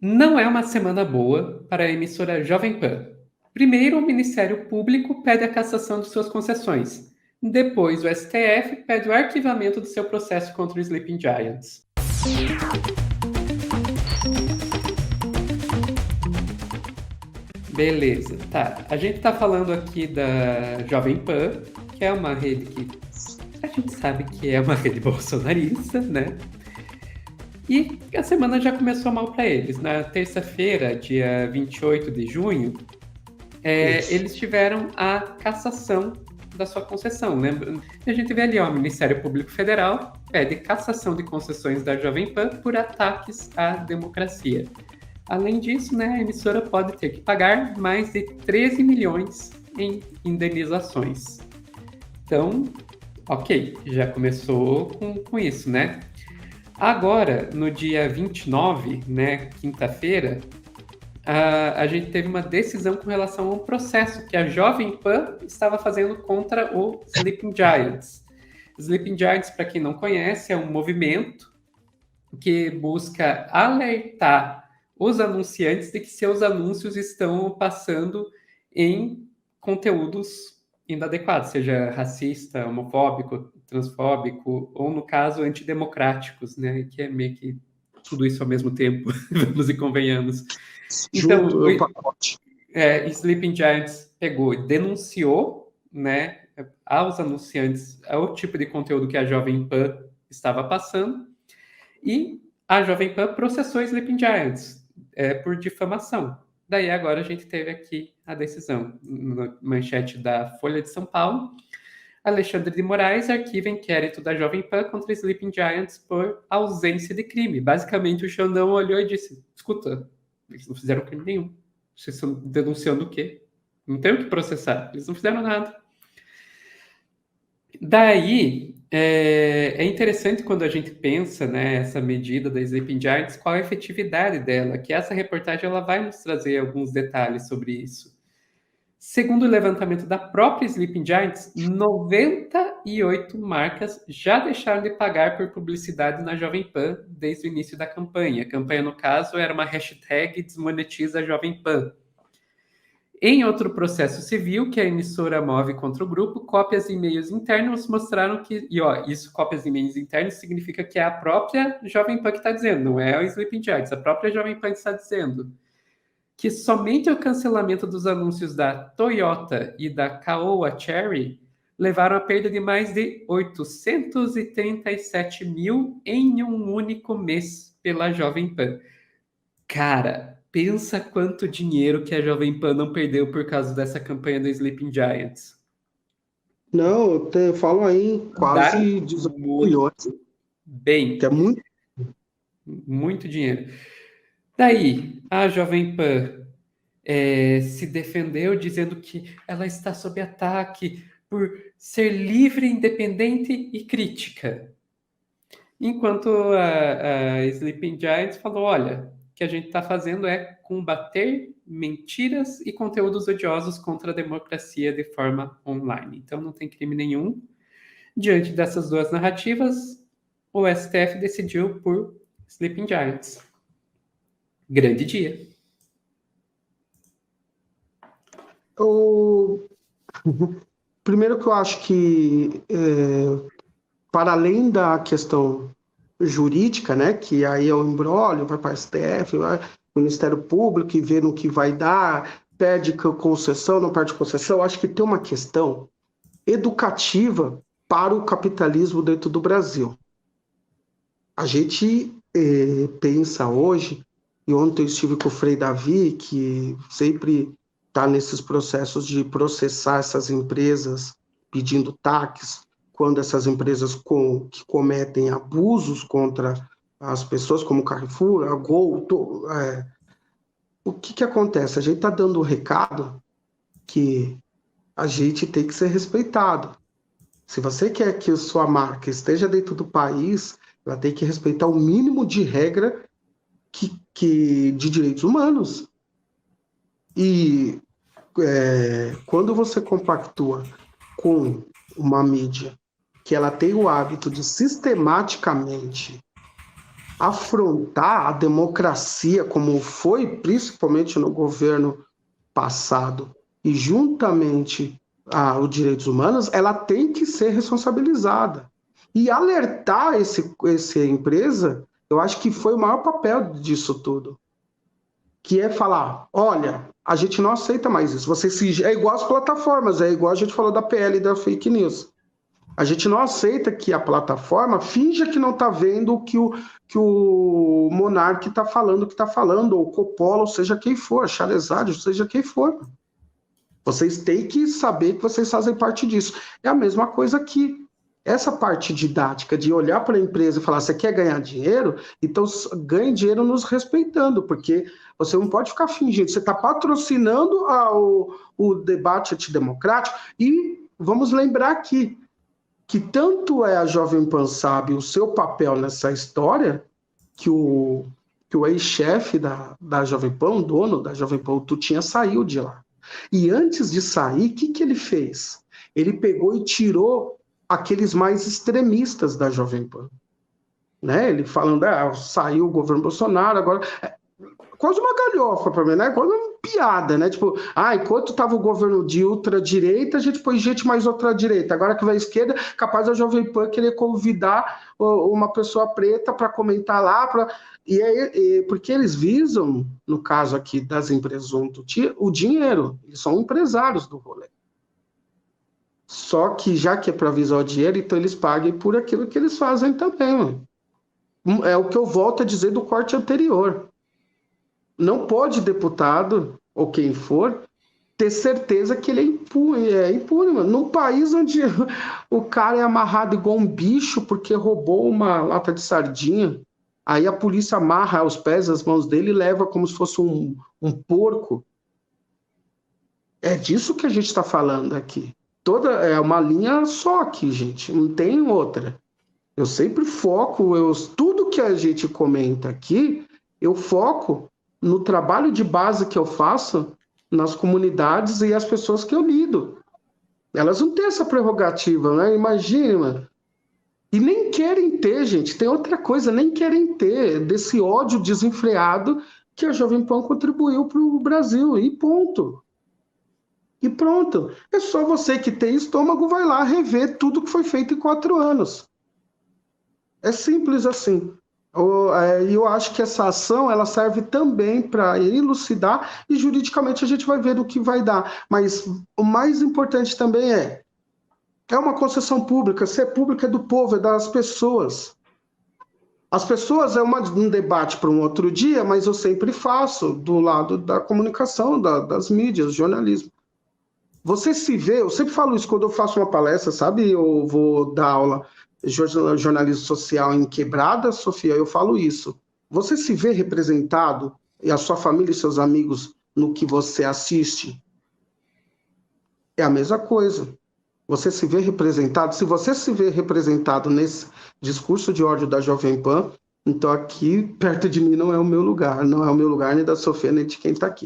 Não é uma semana boa para a emissora Jovem Pan. Primeiro, o Ministério Público pede a cassação de suas concessões. Depois, o STF pede o arquivamento do seu processo contra o Sleeping Giants. Beleza, tá. A gente tá falando aqui da Jovem Pan, que é uma rede que a gente sabe que é uma rede bolsonarista, né? E a semana já começou mal para eles. Na terça-feira, dia 28 de junho, eles tiveram a cassação da sua concessão. Lembra? A gente vê ali, ó, o Ministério Público Federal pede cassação de concessões da Jovem Pan por ataques à democracia. Além disso, né, a emissora pode ter que pagar mais de 13 milhões em indenizações. Então, ok, já começou com isso, né? Agora, no dia 29, né, quinta-feira, a gente teve uma decisão com relação a um processo que a Jovem Pan estava fazendo contra o Sleeping Giants. Sleeping Giants, para quem não conhece, é um movimento que busca alertar os anunciantes de que seus anúncios estão passando em conteúdos inadequados, seja racista, homofóbico, transfóbico, ou, no caso, antidemocráticos, né? Que é meio que tudo isso ao mesmo tempo, vamos e convenhamos. Então, Junto no pacote. Sleeping Giants pegou e denunciou, né, aos anunciantes o tipo de conteúdo que a Jovem Pan estava passando, e a Jovem Pan processou Sleeping Giants por difamação. Daí agora a gente teve aqui a decisão, na manchete da Folha de São Paulo. Alexandre de Moraes arquiva inquérito da Jovem Pan contra Sleeping Giants por ausência de crime. Basicamente, o Xandão olhou e disse: escuta, eles não fizeram crime nenhum. Vocês estão denunciando o quê? Não tem o que processar. Eles não fizeram nada. Daí, é interessante quando a gente pensa, né, essa medida da Sleeping Giants, qual a efetividade dela, que essa reportagem ela vai nos trazer alguns detalhes sobre isso. Segundo o levantamento da própria Sleeping Giants, 98 marcas já deixaram de pagar por publicidade na Jovem Pan desde o início da campanha. A campanha, no caso, era uma hashtag desmonetiza Jovem Pan. Em outro processo civil que a emissora move contra o grupo, cópias de e-mails internos mostraram que... E, ó, isso, cópias de e-mails internos, significa que é a própria Jovem Pan que está dizendo, não é o Sleeping Giants, a própria Jovem Pan está dizendo que somente o cancelamento dos anúncios da Toyota e da Caoa Cherry levaram à perda de mais de 837 mil em um único mês pela Jovem Pan. Cara, pensa quanto dinheiro que a Jovem Pan não perdeu por causa dessa campanha do Sleeping Giants. Não, eu falo aí Dá quase 18 milhões, que bem, é muito. muito dinheiro. Daí, a Jovem Pan se defendeu dizendo que ela está sob ataque por ser livre, independente e crítica. Enquanto a Sleeping Giants falou, olha, o que a gente está fazendo é combater mentiras e conteúdos odiosos contra a democracia de forma online. Então não tem crime nenhum. Diante dessas duas narrativas, o STF decidiu por Sleeping Giants. Grande dia. Primeiro que eu acho que, para além da questão jurídica, né, que aí é o imbróglio, vai para o STF, vai para o Ministério Público e vê no que vai dar, pede concessão, não pede concessão, eu acho que tem uma questão educativa para o capitalismo dentro do Brasil. A gente pensa hoje, e ontem eu estive com o Frei Davi, que sempre está nesses processos de processar essas empresas pedindo taxas, quando essas empresas que cometem abusos contra as pessoas, como Carrefour, a Gol, o que acontece? A gente está dando o recado que a gente tem que ser respeitado. Se você quer que a sua marca esteja dentro do país, ela tem que respeitar o mínimo de regra de direitos humanos. E quando você compactua com uma mídia que ela tem o hábito de sistematicamente afrontar a democracia, como foi principalmente no governo passado, e juntamente os direitos humanos, ela tem que ser responsabilizada. E alertar essa empresa, eu acho que foi o maior papel disso tudo. Que é falar, olha, a gente não aceita mais isso. É igual as plataformas, é igual a gente falou da PL e da fake news. A gente não aceita que a plataforma finja que não está vendo o que o Monark está falando, que está falando, ou o Coppola, ou seja quem for, Charizard, seja quem for. Vocês têm que saber que vocês fazem parte disso. É a mesma coisa aqui. Essa parte didática de olhar para a empresa e falar, você quer ganhar dinheiro? Então ganhe dinheiro nos respeitando, porque você não pode ficar fingindo. Você está patrocinando o debate antidemocrático. E vamos lembrar aqui que tanto é a Jovem Pan sabe o seu papel nessa história, que o ex-chefe da Jovem Pan, o dono da Jovem Pan, o Tutinha, saiu de lá. E antes de sair, o que ele fez? Ele pegou e tirou aqueles mais extremistas da Jovem Pan. Né? Ele falando, saiu o governo Bolsonaro, agora... Quase uma galhofa para mim, né? Quase uma piada, né? Tipo, enquanto estava o governo de ultradireita, a gente pôs gente mais ultradireita. Agora que vai à esquerda, capaz a Jovem Pan querer convidar uma pessoa preta para comentar lá, porque eles visam, no caso aqui das empresas, o dinheiro. Eles são empresários do rolê. Só que já que é para visar o dinheiro, então eles paguem por aquilo que eles fazem também, mano. É o que eu volto a dizer do corte anterior. Não pode deputado, ou quem for, ter certeza que ele é impune, mano. Num país onde o cara é amarrado igual um bicho porque roubou uma lata de sardinha, aí a polícia amarra os pés, as mãos dele e leva como se fosse um porco. É disso que a gente está falando aqui. É uma linha só aqui, gente. Não tem outra. Eu sempre foco, tudo que a gente comenta aqui, eu foco no trabalho de base que eu faço nas comunidades e as pessoas que eu lido. Elas não têm essa prerrogativa, né? Imagina, mano. E nem querem ter, gente. Tem outra coisa, nem querem ter desse ódio desenfreado que a Jovem Pan contribuiu para o Brasil. E ponto. E pronto. É só você que tem estômago vai lá rever tudo que foi feito em 4 anos. É simples assim. Eu acho que essa ação ela serve também para elucidar e juridicamente a gente vai ver o que vai dar. Mas o mais importante também é uma concessão pública. Se é pública é do povo, é das pessoas. As pessoas é um debate para um outro dia, mas eu sempre faço do lado da comunicação, das mídias, jornalismo. Você se vê, eu sempre falo isso quando eu faço uma palestra, sabe? Eu vou dar aula jornalismo social em Quebrada, Sofia, eu falo isso. Você se vê representado, e a sua família e seus amigos, no que você assiste? É a mesma coisa. Você se vê representado? Se você se vê representado nesse discurso de ódio da Jovem Pan, então aqui, perto de mim, não é o meu lugar. Não é o meu lugar nem da Sofia, nem de quem está aqui.